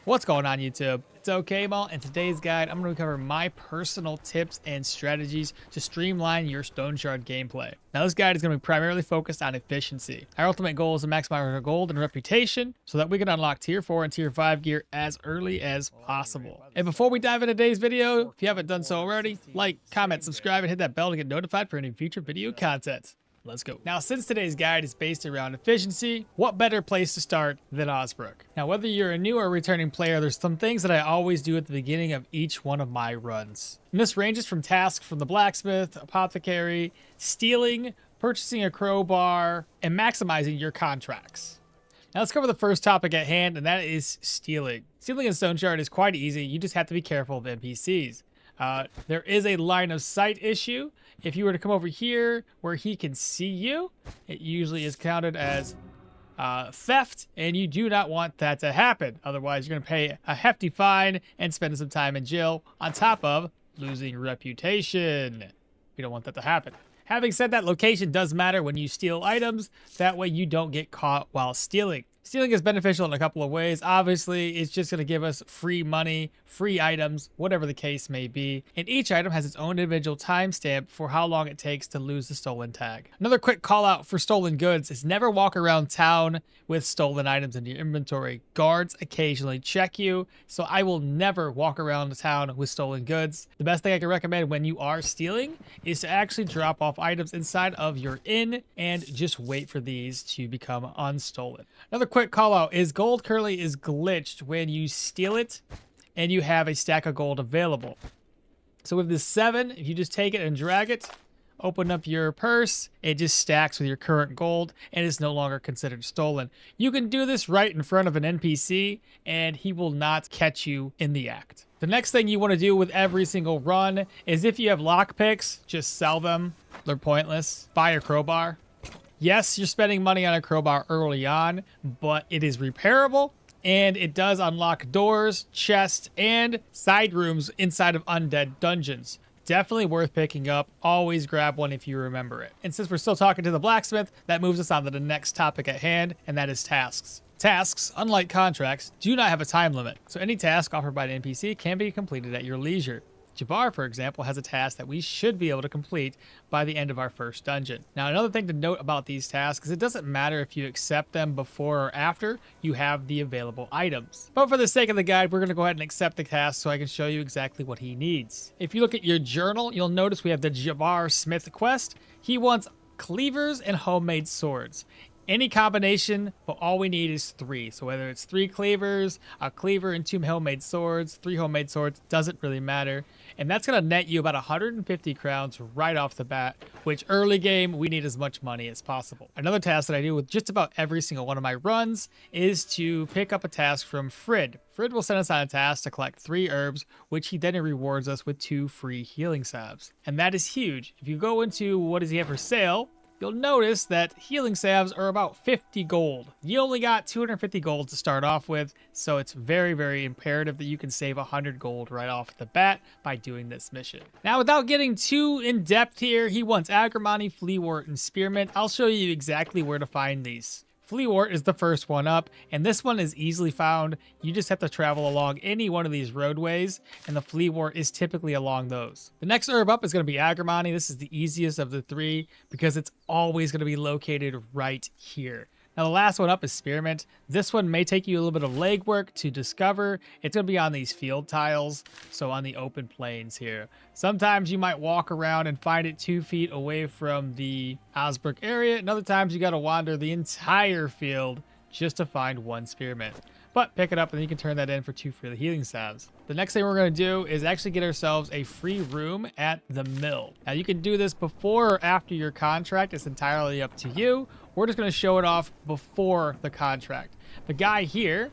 What's going on, YouTube? It's okmall, and today's guide, I'm going to cover my personal tips and strategies to streamline your Stoneshard gameplay. Now, this guide is going to be primarily focused on efficiency. Our ultimate goal is to maximize our gold and reputation so that we can unlock tier 4 and tier 5 gear as early as possible. And before we dive into today's video, if you haven't done so already, like, comment, subscribe, and hit that bell to get notified for any future video content. Let's go. Now, since today's guide is based around efficiency, what better place to start than Osbrook? Now, whether you're a new or returning player, there's some things that I always do at the beginning of each one of my runs. And this ranges from tasks from the blacksmith, apothecary, stealing, purchasing a crowbar, and maximizing your contracts. Now, let's cover the first topic at hand, and that is stealing. Stealing in Stoneshard is quite easy. You just have to be careful of NPCs. There is a line of sight issue. If you were to come over here where he can see you, it usually is counted as theft, and you do not want that to happen. Otherwise, you're going to pay a hefty fine and spend some time in jail on top of losing reputation. We don't want that to happen. Having said that, location does matter when you steal items. That way you don't get caught while stealing. Stealing is beneficial in a couple of ways. Obviously, it's just going to give us free money, free items, whatever the case may be. And each item has its own individual timestamp for how long it takes to lose the stolen tag. Another quick call out for stolen goods is never walk around town with stolen items in your inventory. Guards occasionally check you, so I will never walk around the town with stolen goods. The best thing I can recommend when you are stealing is to actually drop off items inside of your inn and just wait for these to become unstolen. Another quick call out is gold currently is glitched when you steal it and you have a stack of gold available. So with this 7, if you just take it and drag it, open up your purse, it just stacks with your current gold and is no longer considered stolen. You can do this right in front of an NPC and he will not catch you in the act. The next thing you want to do with every single run is if you have lockpicks, just sell them. They're pointless. Buy a crowbar. Yes, you're spending money on a crowbar early on, but it is repairable and it does unlock doors, chests, and side rooms inside of undead dungeons. Definitely worth picking up. Always grab one if you remember it. And since we're still talking to the blacksmith, that moves us on to the next topic at hand, and that is tasks. Tasks, unlike contracts, do not have a time limit, so any task offered by an NPC can be completed at your leisure. Jabbar, for example, has a task that we should be able to complete by the end of our first dungeon. Now, another thing to note about these tasks is it doesn't matter if you accept them before or after you have the available items. But for the sake of the guide, we're going to go ahead and accept the task so I can show you exactly what he needs. If you look at your journal, you'll notice we have the Jabbar Smith quest. He wants cleavers and homemade swords. Any combination, but all we need is 3. So whether it's 3 cleavers, a cleaver, and 2 homemade swords, 3 homemade swords, doesn't really matter. And that's going to net you about 150 crowns right off the bat, which early game, we need as much money as possible. Another task that I do with just about every single one of my runs is to pick up a task from Frid. Frid will send us on a task to collect 3 herbs, which he then rewards us with 2 free healing salves. And that is huge. If you go into what does he have for sale, you'll notice that healing salves are about 50 gold. You only got 250 gold to start off with, so it's very, very imperative that you can save 100 gold right off the bat by doing this mission. Now, without getting too in-depth here, he wants agrimony, fleawort, and spearmint. I'll show you exactly where to find these. Fleawort is the first one up, and this one is easily found. You just have to travel along any one of these roadways, and the Fleawort is typically along those. The next herb up is going to be agrimony. This is the easiest of the 3 because it's always going to be located right here. Now, the last one up is spearmint. This one may take you a little bit of legwork to discover. It's going to be on these field tiles, so on the open plains here. Sometimes you might walk around and find it 2 feet away from the Osbrook area, and other times you got to wander the entire field just to find 1 spearmint. But pick it up and you can turn that in for 2 free healing salves. The next thing we're going to do is actually get ourselves a free room at the mill. Now, you can do this before or after your contract. It's entirely up to you. We're just going to show it off before the contract. The guy here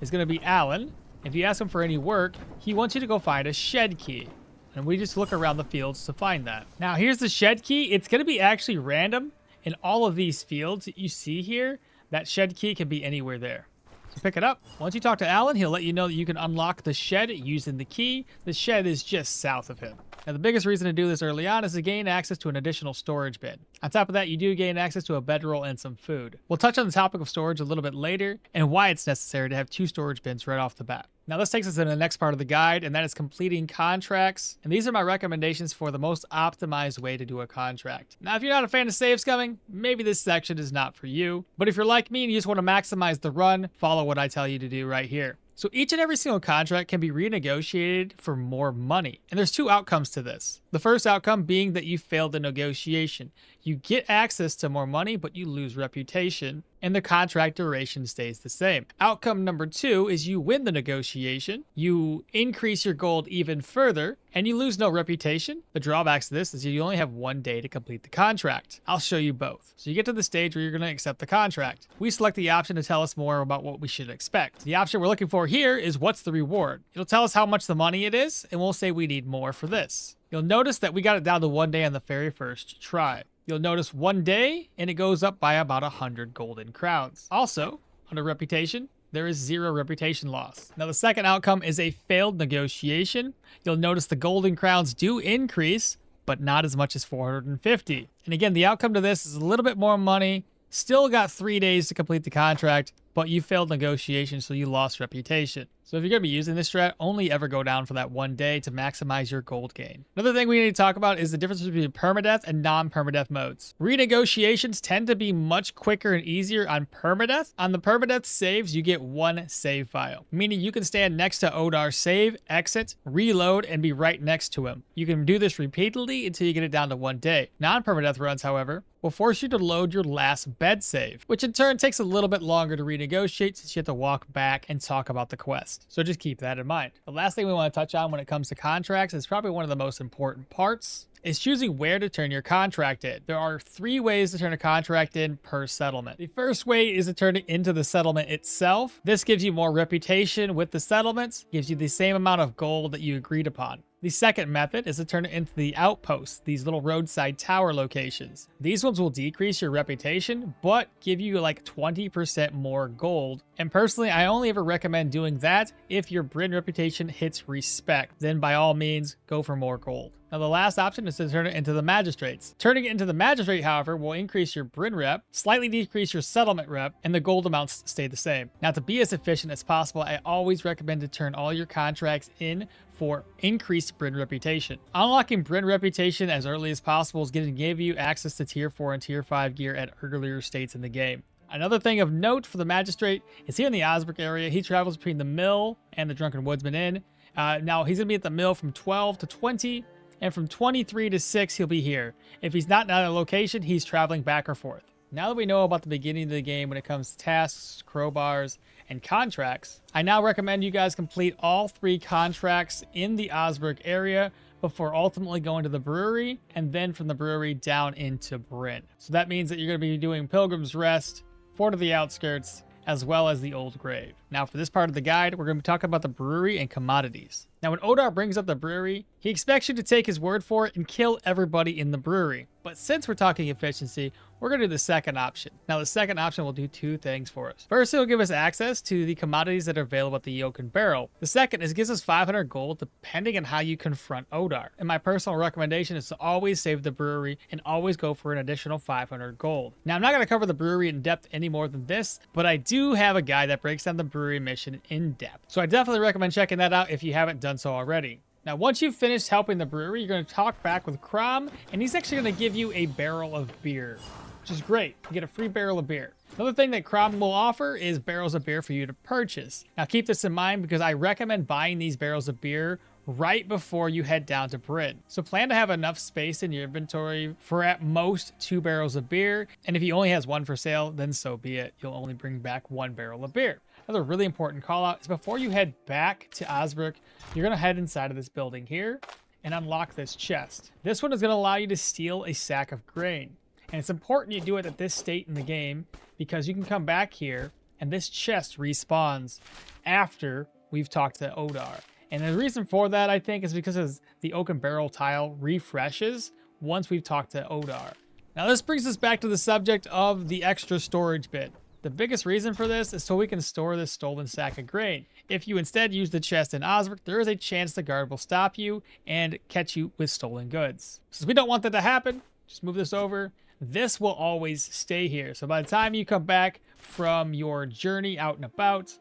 is going to be Alan. If you ask him for any work, he wants you to go find a shed key. And we just look around the fields to find that. Now, here's the shed key. It's going to be actually random in all of these fields that you see here. That shed key can be anywhere there. So pick it up. Once you talk to Alan, he'll let you know that you can unlock the shed using the key. The shed is just south of him. Now, the biggest reason to do this early on is to gain access to an additional storage bin. On top of that, you do gain access to a bedroll and some food. We'll touch on the topic of storage a little bit later and why it's necessary to have 2 storage bins right off the bat. Now this takes us to the next part of the guide, and that is completing contracts. And these are my recommendations for the most optimized way to do a contract. Now, if you're not a fan of save scumming, maybe this section is not for you. But if you're like me and you just want to maximize the run, follow what I tell you to do right here. So each and every single contract can be renegotiated for more money. And there's 2 outcomes to this. The first outcome being that you failed the negotiation. You get access to more money, but you lose reputation, and the contract duration stays the same. Outcome number 2 is you win the negotiation, you increase your gold even further, and you lose no reputation. The drawbacks to this is you only have 1 day to complete the contract. I'll show you both. So you get to the stage where you're going to accept the contract. We select the option to tell us more about what we should expect. The option we're looking for here is what's the reward. It'll tell us how much the money it is, and we'll say we need more for this. You'll notice that we got it down to 1 day on the very first try. You'll notice 1 day, and it goes up by about 100 golden crowns. Also, under reputation, there is 0 reputation loss. Now, the second outcome is a failed negotiation. You'll notice the golden crowns do increase, but not as much as 450. And again, the outcome to this is a little bit more money. Still got 3 days to complete the contract, but you failed negotiation, so you lost reputation. So if you're going to be using this strat, only ever go down for that 1 day to maximize your gold gain. Another thing we need to talk about is the difference between permadeath and non-permadeath modes. Renegotiations tend to be much quicker and easier on permadeath. On the permadeath saves, you get 1 save file, meaning you can stand next to Odar, save, exit, reload, and be right next to him. You can do this repeatedly until you get it down to 1 day. Non-permadeath runs, however, will force you to load your last bed save, which in turn takes a little bit longer to renegotiate since you have to walk back and talk about the quest. So just keep that in mind. The last thing we want to touch on when it comes to contracts is probably one of the most important parts, is choosing where to turn your contract in. There are 3 ways to turn a contract in per settlement. The first way is to turn it into the settlement itself. This gives you more reputation with the settlements, gives you the same amount of gold that you agreed upon. The second method is to turn it into the outposts, these little roadside tower locations. These ones will decrease your reputation, but give you like 20% more gold. And personally, I only ever recommend doing that if your Bryn reputation hits respect. Then by all means, go for more gold. Now the last option is to turn it into the Magistrates. Turning it into the Magistrate, however, will increase your Bryn rep, slightly decrease your settlement rep, and the gold amounts stay the same. Now to be as efficient as possible, I always recommend to turn all your contracts in for increased Bryn reputation. Unlocking Bryn reputation as early as possible is going to give you access to tier 4 and tier 5 gear at earlier states in the game. Another thing of note for the Magistrate is here in the Osbrook area, he travels between the Mill and the Drunken Woodsman Inn. Now he's going to be at the Mill from 12 to 20, and from 23 to 6 he'll be here. If he's not in a location, he's traveling back or forth. Now that we know about the beginning of the game when it comes to tasks, crowbars, and contracts, I now recommend you guys complete all 3 contracts in the Osbrook area before ultimately going to the brewery, and then from the brewery down into Bryn. So that means that you're going to be doing Pilgrim's Rest, Fort of the Outskirts, as well as the Old Grave. Now for this part of the guide, we're going to be talking about the brewery and commodities. Now when Odar brings up the brewery, he expects you to take his word for it and kill everybody in the brewery. But since we're talking efficiency, we're going to do the second option. Now the second option will do 2 things for us. First, it'll give us access to the commodities that are available at the Yoke and Barrel. The second is it gives us 500 gold depending on how you confront Odar. And my personal recommendation is to always save the brewery and always go for an additional 500 gold. Now I'm not going to cover the brewery in depth any more than this, but I do have a guide that breaks down the brewery mission in depth. So I definitely recommend checking that out if you haven't done so already. Now, once you've finished helping the brewery, you're going to talk back with Crom, and he's actually going to give you a barrel of beer, which is great. You get a free barrel of beer. Another thing that Crom will offer is barrels of beer for you to purchase. Now, keep this in mind because I recommend buying these barrels of beer right before you head down to Bryn. So plan to have enough space in your inventory for at most 2 barrels of beer. And if he only has 1 for sale, then so be it. You'll only bring back 1 barrel of beer. Another really important call out is before you head back to Osbrook, you're going to head inside of this building here and unlock this chest. This one is going to allow you to steal a sack of grain. And it's important you do it at this state in the game because you can come back here and this chest respawns after we've talked to Odar. And the reason for that, I think, is because the oak and barrel tile refreshes once we've talked to Odar. Now, this brings us back to the subject of the extra storage bin. The biggest reason for this is so we can store this stolen sack of grain. If you instead use the chest in Osbrook, there is a chance the guard will stop you and catch you with stolen goods. Since we don't want that to happen, just move this over. This will always stay here. So by the time you come back from your journey out and about,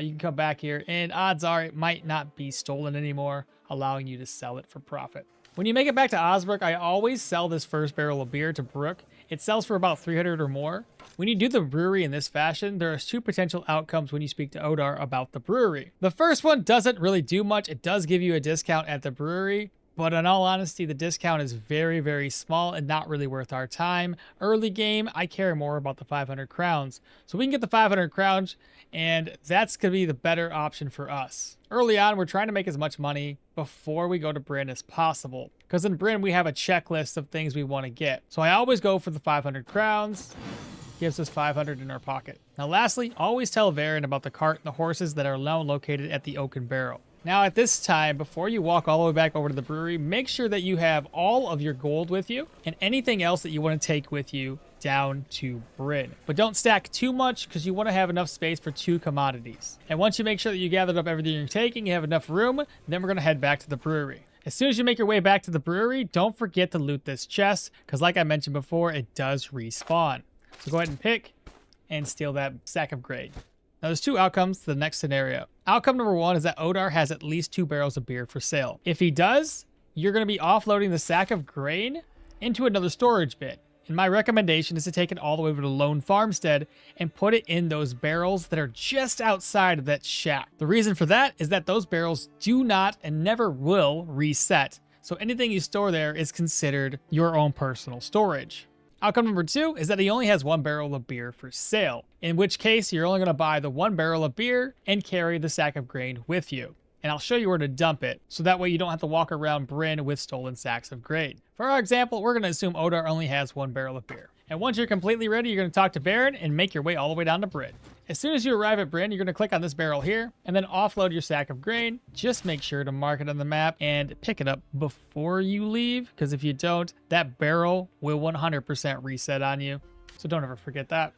you can come back here and odds are it might not be stolen anymore, allowing you to sell it for profit. When you make it back to Osbrook, I always sell this first barrel of beer to Brooke. It sells for about 300 or more. When you do the brewery in this fashion, there are 2 potential outcomes when you speak to Odar about the brewery. The first one doesn't really do much. It does give you a discount at the brewery, but in all honesty, the discount is very, very small and not really worth our time. Early game, I care more about the 500 crowns. So we can get the 500 crowns, and that's going to be the better option for us. Early on, we're trying to make as much money before we go to Bryn as possible. Because in Bryn, we have a checklist of things we want to get. So I always go for the 500 crowns. Gives us 500 in our pocket. Now lastly, always tell Varen about the cart and the horses that are now located at the Oaken Barrel. Now at this time, before you walk all the way back over to the brewery, make sure that you have all of your gold with you and anything else that you want to take with you down to Bryn. But don't stack too much because you want to have enough space for 2 commodities. And once you make sure that you gathered up everything you're taking, you have enough room, then we're going to head back to the brewery. As soon as you make your way back to the brewery, don't forget to loot this chest because like I mentioned before, it does respawn. So go ahead and pick and steal that sack of grain. Now there's 2 outcomes to the next scenario. Outcome number 1 is that Odar has at least 2 barrels of beer for sale. If he does, you're going to be offloading the sack of grain into another storage bin. And my recommendation is to take it all the way over to Lone Farmstead and put it in those barrels that are just outside of that shack. The reason for that is that those barrels do not and never will reset. So anything you store there is considered your own personal storage. Outcome number 2 is that he only has 1 barrel of beer for sale, in which case you're only going to buy the 1 barrel of beer and carry the sack of grain with you. And I'll show you where to dump it, so that way you don't have to walk around Bryn with stolen sacks of grain. For our example, we're going to assume Odar only has 1 barrel of beer. And once you're completely ready, you're going to talk to Varen and make your way all the way down to Bryn. As soon as you arrive at Bryn, you're going to click on this barrel here and then offload your sack of grain. Just make sure to mark it on the map and pick it up before you leave, because if you don't, that barrel will 100% reset on you. So don't ever forget that.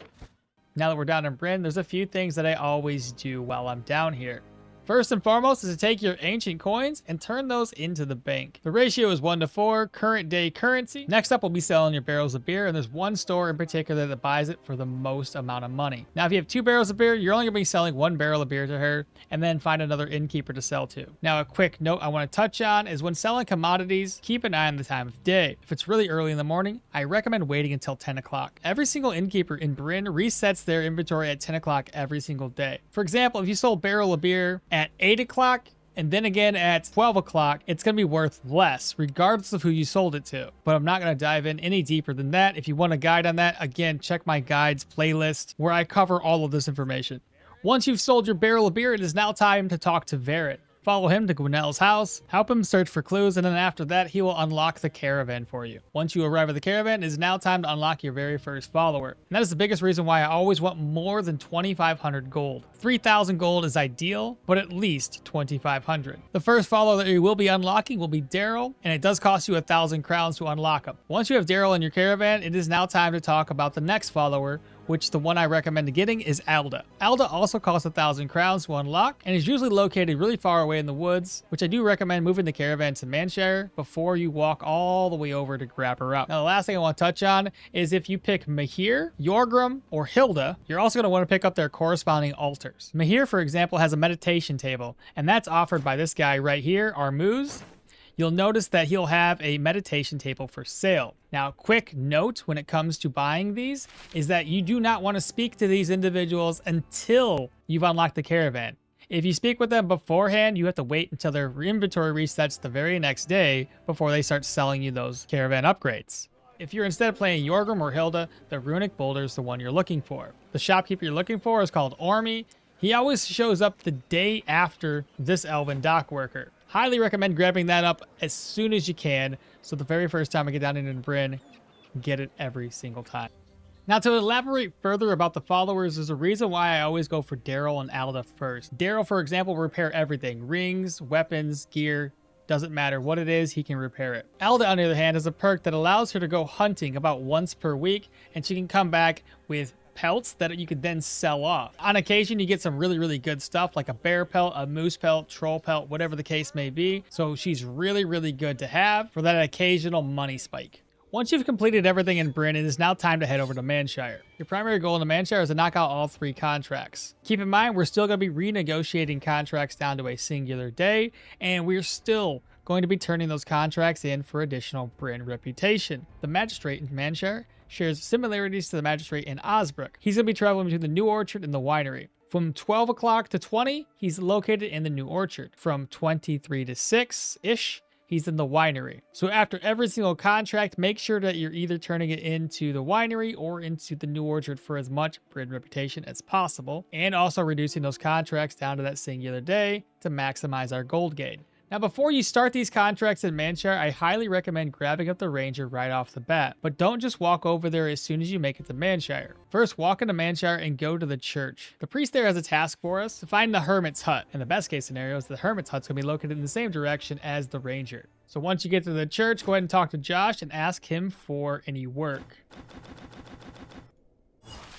Now that we're down in Bryn, there's a few things that I always do while I'm down here. First and foremost is to take your ancient coins and turn those into the bank. The ratio is 1:4, current day currency. Next up, we'll be selling your barrels of beer, and there's one store in particular that buys it for the most amount of money. Now, if you have 2 barrels of beer, you're only gonna be selling 1 barrel of beer to her, and then find another innkeeper to sell to. Now, a quick note I want to touch on is when selling commodities, keep an eye on the time of day. If it's really early in the morning, I recommend waiting until 10 o'clock. Every single innkeeper in Bryn resets their inventory at 10 o'clock every single day. For example, if you sold a barrel of beer at 8 o'clock and then again at 12 o'clock, it's going to be worth less regardless of who you sold it to. But I'm not going to dive in any deeper than that. If you want a guide on that, again, check my guides playlist where I cover all of this information. Once you've sold your barrel of beer, it is now time to talk to Varen. Follow him to Gwinnell's house, help him search for clues, and then after that, he will unlock the caravan for you. Once you arrive at the caravan, it is now time to unlock your very first follower. And that is the biggest reason why I always want more than 2,500 gold. 3,000 gold is ideal, but at least 2,500. The first follower that you will be unlocking will be Derrel, and it does cost you 1,000 crowns to unlock him. Once you have Derrel in your caravan, it is now time to talk about the next follower, which the one I recommend getting is Alda. Alda also costs 1,000 crowns to unlock and is usually located really far away in the woods, which I do recommend moving the caravan to Manshire before you walk all the way over to grab her up. Now, the last thing I want to touch on is if you pick Mahir, Yorgrim, or Hilda, you're also going to want to pick up their corresponding altars. Mahir, for example, has a meditation table, and that's offered by this guy right here, Armuz. You'll notice that he'll have a meditation table for sale. Now, quick note when it comes to buying these is that you do not want to speak to these individuals until you've unlocked the caravan. If you speak with them beforehand, you have to wait until their inventory resets the very next day before they start selling you those caravan upgrades. If you're instead playing Yorgrim or Hilda, the runic boulder is the one you're looking for. The shopkeeper you're looking for is called Ormi. He always shows up the day after this elven dock worker. Highly recommend grabbing that up as soon as you can, so the very first time I get down into Bryn, get it every single time. Now, to elaborate further about the followers, there's a reason why I always go for Derrel and Alda first. Derrel, for example, will repair everything. Rings, weapons, gear, doesn't matter what it is, he can repair it. Alda, on the other hand, has a perk that allows her to go hunting about once per week, and she can come back with pelts that you could then sell off. On occasion, you get some really, really good stuff like a bear pelt, a moose pelt, troll pelt, whatever the case may be. So she's really, really good to have for that occasional money spike. Once you've completed everything in Bryn, it is now time to head over to Manshire. Your primary goal in the Manshire is to knock out all 3 contracts. Keep in mind, we're still going to be renegotiating contracts down to a singular day, and we're still going to be turning those contracts in for additional Bryn reputation. The Magistrate in Manshire shares similarities to the Magistrate in Osbrook. He's going to be traveling between the New Orchard and the Winery. From 12 o'clock to 20, he's located in the New Orchard. From 23 to 6-ish, he's in the Winery. So after every single contract, make sure that you're either turning it into the Winery or into the New Orchard for as much Bryn reputation as possible, and also reducing those contracts down to that singular day to maximize our gold gain. Now, before you start these contracts in Manshire, I highly recommend grabbing up the Ranger right off the bat. But don't just walk over there as soon as you make it to Manshire. First, walk into Manshire and go to the church. The priest there has a task for us to find the Hermit's Hut. And the best case scenario is the Hermit's Hut's going to be located in the same direction as the Ranger. So once you get to the church, go ahead and talk to Josh and ask him for any work.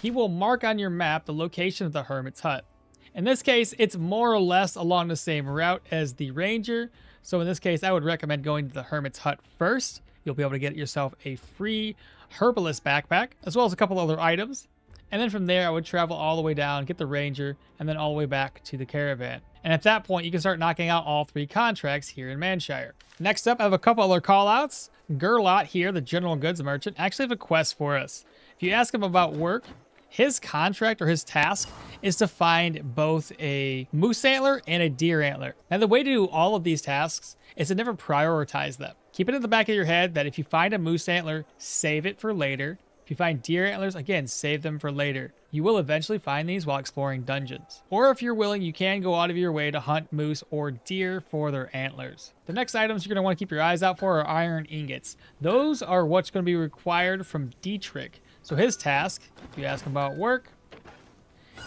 He will mark on your map the location of the Hermit's Hut. In this case, it's more or less along the same route as the Ranger. So in this case, I would recommend going to the Hermit's Hut first. You'll be able to get yourself a free Herbalist backpack, as well as a couple other items. And then from there, I would travel all the way down, get the Ranger, and then all the way back to the caravan. And at that point, you can start knocking out all 3 contracts here in Manshire. Next up, I have a couple other callouts. Gerlot here, the general goods merchant, actually have a quest for us. If you ask him about work, his contract or his task is to find both a moose antler and a deer antler. Now, the way to do all of these tasks is to never prioritize them. Keep it in the back of your head that if you find a moose antler, save it for later. If you find deer antlers, again, save them for later. You will eventually find these while exploring dungeons. Or if you're willing, you can go out of your way to hunt moose or deer for their antlers. The next items you're going to want to keep your eyes out for are iron ingots. Those are what's going to be required from Dietrich. So his task, if you ask him about work,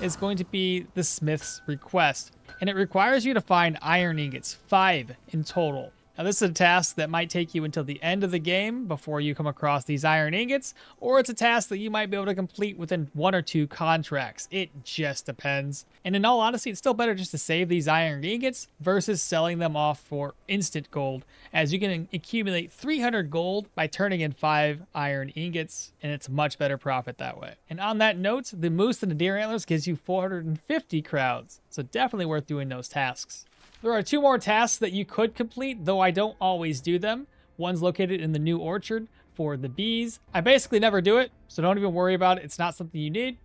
is going to be the smith's request. And it requires you to find iron ingots, 5 in total. Now, this is a task that might take you until the end of the game before you come across these iron ingots, or it's a task that you might be able to complete within 1 or 2 contracts. It just depends. And in all honesty, it's still better just to save these iron ingots versus selling them off for instant gold, as you can accumulate 300 gold by turning in 5 iron ingots, and it's much better profit that way. And on that note, the moose and the deer antlers gives you 450 crowns, so definitely worth doing those tasks. There are 2 more tasks that you could complete, though I don't always do them. One's located in the New Orchard for the bees. I basically never do it, so don't even worry about it. It's not something you need.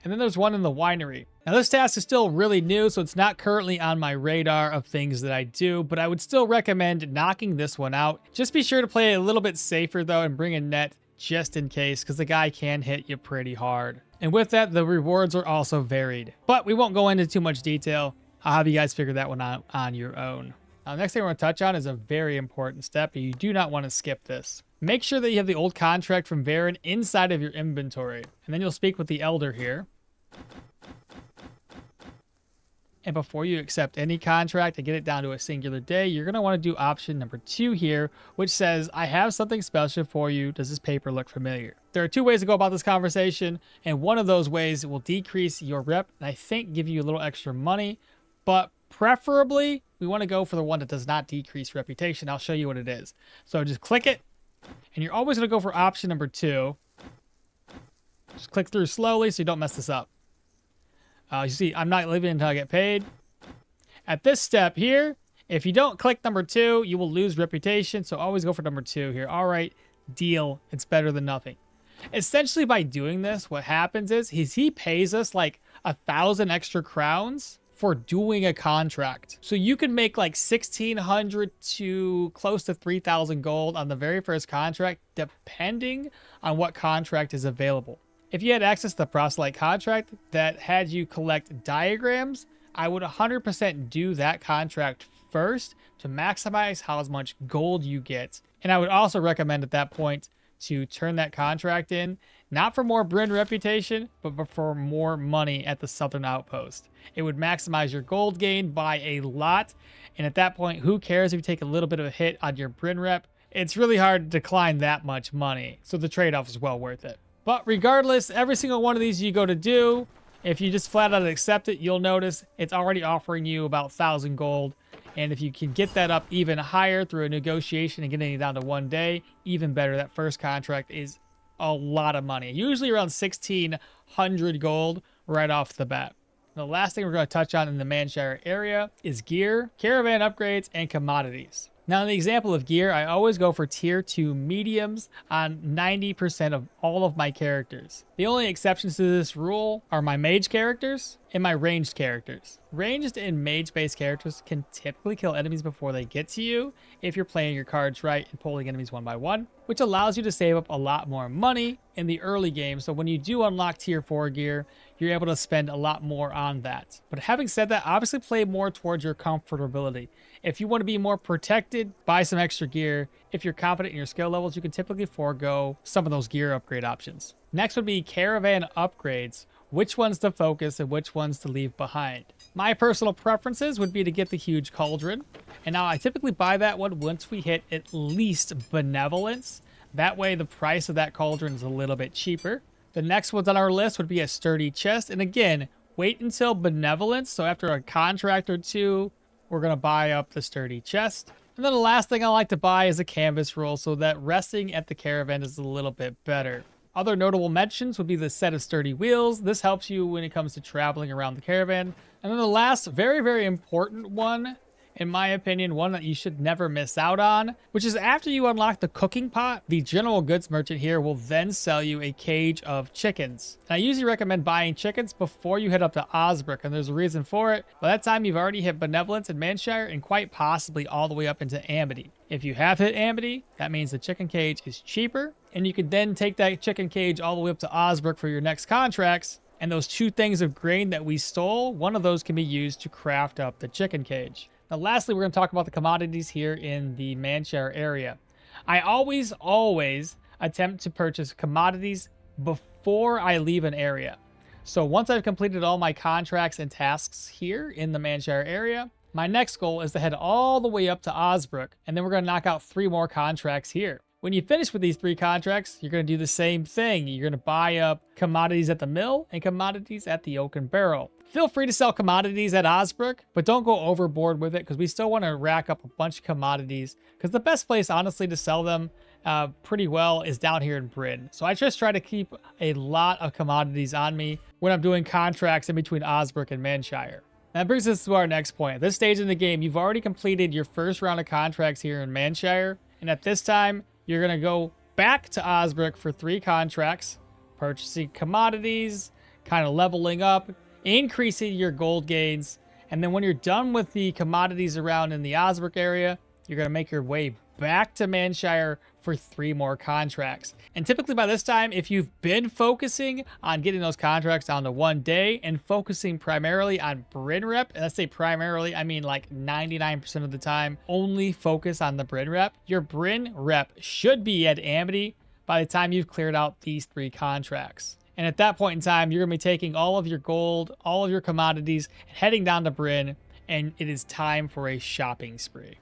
And then there's one in the winery. Now, this task is still really new, so it's not currently on my radar of things that I do, but I would still recommend knocking this one out. Just be sure to play a little bit safer, though, and bring a net just in case, because the guy can hit you pretty hard. And with that, the rewards are also varied. But we won't go into too much detail. I'll have you guys figure that one out on your own. Now, the next thing I want to touch on is a very important step, and you do not want to skip this. Make sure that you have the old contract from Brin inside of your inventory, and then you'll speak with the elder here. And before you accept any contract and get it down to a singular day, you're going to want to do option number 2 here, which says, I have something special for you. Does this paper look familiar? There are 2 ways to go about this conversation, and one of those ways will decrease your rep, and I think give you a little extra money. But preferably, we want to go for the one that does not decrease reputation. I'll show you what it is. So just click it, and you're always going to go for option number 2. Just click through slowly so you don't mess this up. You see, I'm not leaving until I get paid. At this step here, if you don't click number 2, you will lose reputation. So always go for number 2 here. All right, deal. It's better than nothing. Essentially, by doing this, what happens is he pays us like 1,000 extra crowns for doing a contract. So you can make like 1,600 to close to 3,000 gold on the very first contract, depending on what contract is available. If you had access to the proselyte contract that had you collect diagrams, I would 100% do that contract first to maximize how much gold you get. And I would also recommend at that point to turn that contract in, not for more Bryn reputation, but for more money at the Southern Outpost. It would maximize your gold gain by a lot. And at that point, who cares if you take a little bit of a hit on your Bryn rep? It's really hard to decline that much money. So the trade-off is well worth it. But regardless, every single one of these you go to do, if you just flat out accept it, you'll notice it's already offering you about 1,000 gold. And if you can get that up even higher through a negotiation and getting it down to 1 day, even better. That first contract is a lot of money, usually around 1,600 gold right off the bat. The last thing we're going to touch on in the Manshire area is gear, caravan upgrades, and commodities. Now, in the example of gear, I always go for tier 2 mediums on 90% of all of my characters. The only exceptions to this rule are my mage characters and my ranged characters. Ranged and mage-based characters can typically kill enemies before they get to you if you're playing your cards right and pulling enemies one by one, which allows you to save up a lot more money in the early game. So when you do unlock tier 4 gear, you're able to spend a lot more on that. But having said that, obviously play more towards your comfortability. If you want to be more protected, buy some extra gear. If you're confident in your skill levels, you can typically forego some of those gear upgrade options. Next would be caravan upgrades. Which ones to focus and which ones to leave behind. My personal preferences would be to get the huge cauldron. And now I typically buy that one once we hit at least benevolence. That way the price of that cauldron is a little bit cheaper. The next ones on our list would be a sturdy chest. And again, wait until benevolence. So after a contract or two, we're going to buy up the sturdy chest. And then the last thing I like to buy is a canvas roll so that resting at the caravan is a little bit better. Other notable mentions would be the set of sturdy wheels. This helps you when it comes to traveling around the caravan. And then the last very, very important one, in my opinion, one that you should never miss out on, which is after you unlock the cooking pot, the general goods merchant here will then sell you a cage of chickens. And I usually recommend buying chickens before you head up to Osbrook, and there's a reason for it. By that time, you've already hit benevolence in Manshire and quite possibly all the way up into Amity. If you have hit Amity, that means the chicken cage is cheaper, and you could then take that chicken cage all the way up to Osbrook for your next contracts. And those 2 things of grain that we stole, one of those can be used to craft up the chicken cage. Now, lastly, we're going to talk about the commodities here in the Manshire area. I always attempt to purchase commodities before I leave an area. So once I've completed all my contracts and tasks here in the Manshire area, my next goal is to head all the way up to Osbrook, and then we're going to knock out 3 more contracts here. When you finish with these 3 contracts, you're going to do the same thing. You're going to buy up commodities at the mill and commodities at the Oak and Barrel. Feel free to sell commodities at Osbrook, but don't go overboard with it because we still want to rack up a bunch of commodities, because the best place, honestly, to sell them pretty well is down here in Bryn. So I just try to keep a lot of commodities on me when I'm doing contracts in between Osbrook and Manshire. That brings us to our next point. At this stage in the game, you've already completed your first round of contracts here in Manshire, and at this time, you're going to go back to Osbrook for 3 contracts, purchasing commodities, kind of leveling up, increasing your gold gains, and then when you're done with the commodities around in the Osbrook area, you're going to make your way back to Manshire for 3 more contracts. And typically by this time, if you've been focusing on getting those contracts down to 1 day and focusing primarily on Bryn rep, and I say primarily, I mean like 99% of the time, only focus on the Bryn rep, your Bryn rep should be at Amity by the time you've cleared out these 3 contracts. And at that point in time, you're going to be taking all of your gold, all of your commodities, heading down to Bryn, and it is time for a shopping spree.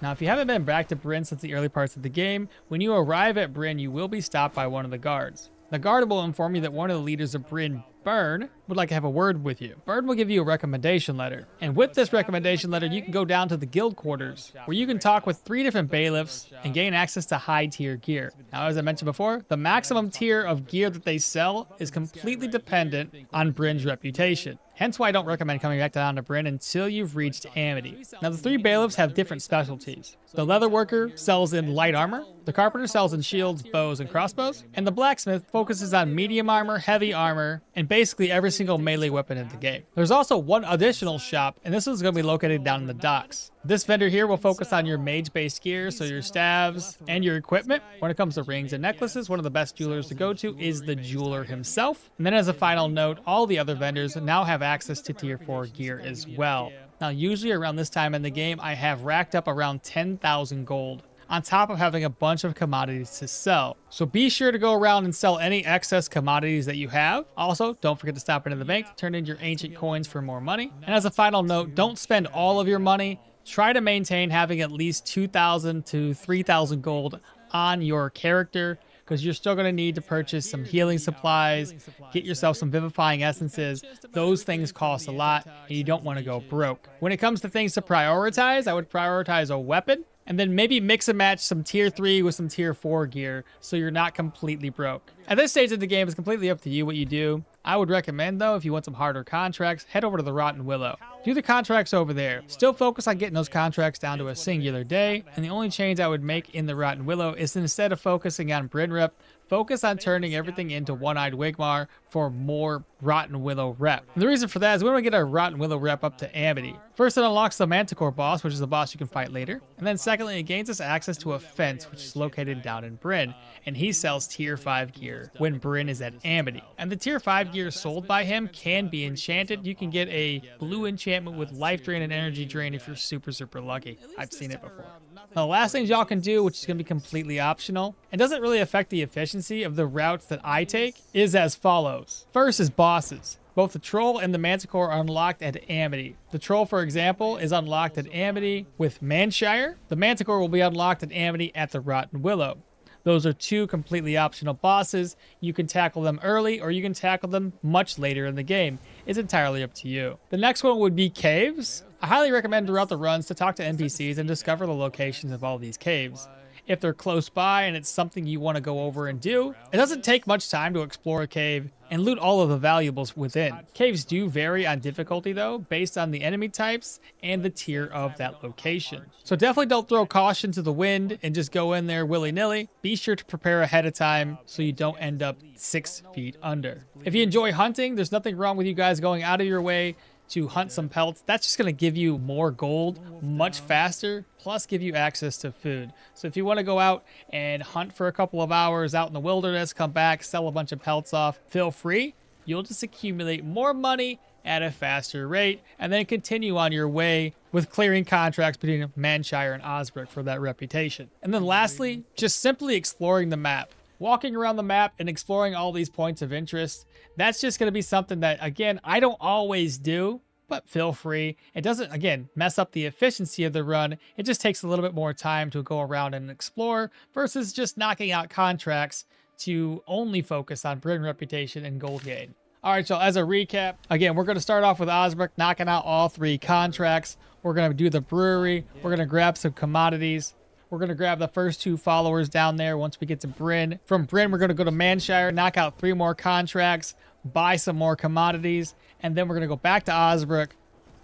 Now, if you haven't been back to Bryn since the early parts of the game, when you arrive at Bryn, you will be stopped by one of the guards. The guard will inform you that one of the leaders of Bryn, Brin, would like to have a word with you. Brin will give you a recommendation letter. And with this recommendation letter, you can go down to the guild quarters, where you can talk with 3 different bailiffs and gain access to high tier gear. Now, as I mentioned before, the maximum tier of gear that they sell is completely dependent on Bryn's reputation. Hence why I don't recommend coming back down to Bryn until you've reached Amity. Now, the 3 bailiffs have different specialties. The leather worker sells in light armor, the carpenter sells in shields, bows, and crossbows, and the blacksmith focuses on medium armor, heavy armor, and basically every single melee weapon in the game. There's also one additional shop, and this is going to be located down in the docks. This vendor here will focus on your mage-based gear, so your staves and your equipment. When it comes to rings and necklaces, one of the best jewelers to go to is the jeweler himself. And then as a final note, all the other vendors now have access to tier 4 gear as well. Now, usually around this time in the game, I have racked up around 10,000 gold, on top of having a bunch of commodities to sell. So be sure to go around and sell any excess commodities that you have. Also, don't forget to stop into the bank to turn in your ancient coins for more money. And as a final note, don't spend all of your money. Try to maintain having at least 2,000 to 3,000 gold on your character, because you're still going to need to purchase some healing supplies, get yourself some vivifying essences. Those things cost a lot, and you don't want to go broke. When it comes to things to prioritize, I would prioritize a weapon, and then maybe mix and match some tier 3 with some tier 4 gear so you're not completely broke. At this stage of the game, it's completely up to you what you do. I would recommend, though, if you want some harder contracts, head over to the Rotten Willow. Do the contracts over there. Still focus on getting those contracts down to a singular day, and the only change I would make in the Rotten Willow is instead of focusing on Bryn rep, focus on turning everything into One-Eyed Wigmar for more Rotten Willow rep. And the reason for that is we want to get our Rotten Willow rep up to Amity. First, it unlocks the Manticore boss, which is the boss you can fight later. And then secondly, it gains us access to a fence, which is located down in Bryn. And he sells tier 5 gear when Bryn is at Amity. And the tier 5 gear sold by him can be enchanted. You can get a blue enchantment with life drain and energy drain if you're super, super lucky. I've seen it before. Now, the last things y'all can do, which is going to be completely optional, and doesn't really affect the efficiency of the routes that I take, is as follows. First is bosses. Both the Troll and the Manticore are unlocked at Amity. The Troll, for example, is unlocked at Amity with Manshire. The Manticore will be unlocked at Amity at the Rotten Willow. Those are two completely optional bosses. You can tackle them early or you can tackle them much later in the game. It's entirely up to you. The next one would be caves. I highly recommend throughout the runs to talk to NPCs and discover the locations of all these caves. If they're close by and it's something you want to go over and do, it doesn't take much time to explore a cave and loot all of the valuables within. Caves do vary on difficulty though, based on the enemy types and the tier of that location. So definitely don't throw caution to the wind and just go in there willy-nilly. Be sure to prepare ahead of time so you don't end up 6 feet under. If you enjoy hunting, there's nothing wrong with you guys going out of your way to hunt some pelts. That's just going to give you more gold much faster, plus give you access to food. So if you want to go out and hunt for a couple of hours out in the wilderness, come back, sell a bunch of pelts off, feel free. You'll just accumulate more money at a faster rate and then continue on your way with clearing contracts between Manshire and Osbrook for that reputation. And then lastly, just simply exploring the map. Walking around the map and exploring all these points of interest, that's just going to be something that, again, I don't always do, but feel free. It doesn't, again, mess up the efficiency of the run. It just takes a little bit more time to go around and explore versus just knocking out contracts to only focus on Bryn reputation and gold gain. All right, so as a recap, again, we're going to start off with Osbrook, knocking out all 3 contracts. We're going to do the brewery. We're going to grab some commodities. We're going to grab the first 2 followers down there once we get to Bryn. From Bryn, we're going to go to Manshire, knock out 3 more contracts, buy some more commodities, and then we're going to go back to Osbrook.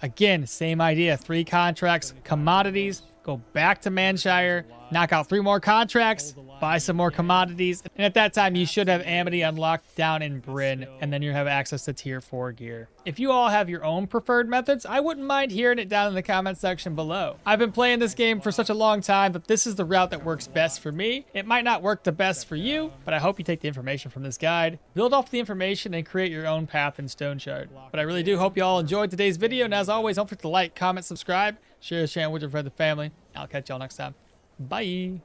Again, same idea, 3 contracts, commodities, go back to Manshire, knock out 3 more contracts, buy some more commodities, and at that time you should have Amity unlocked down in Bryn, and then you have access to tier 4 gear. If you all have your own preferred methods, I wouldn't mind hearing it down in the comment section below. I've been playing this game for such a long time that this is the route that works best for me. It might not work the best for you, but I hope you take the information from this guide, build off the information, and create your own path in Stoneshard. But I really do hope you all enjoyed today's video, and as always, don't forget to like, comment, subscribe, share this channel with your friends and family. I'll catch y'all next time. Bye!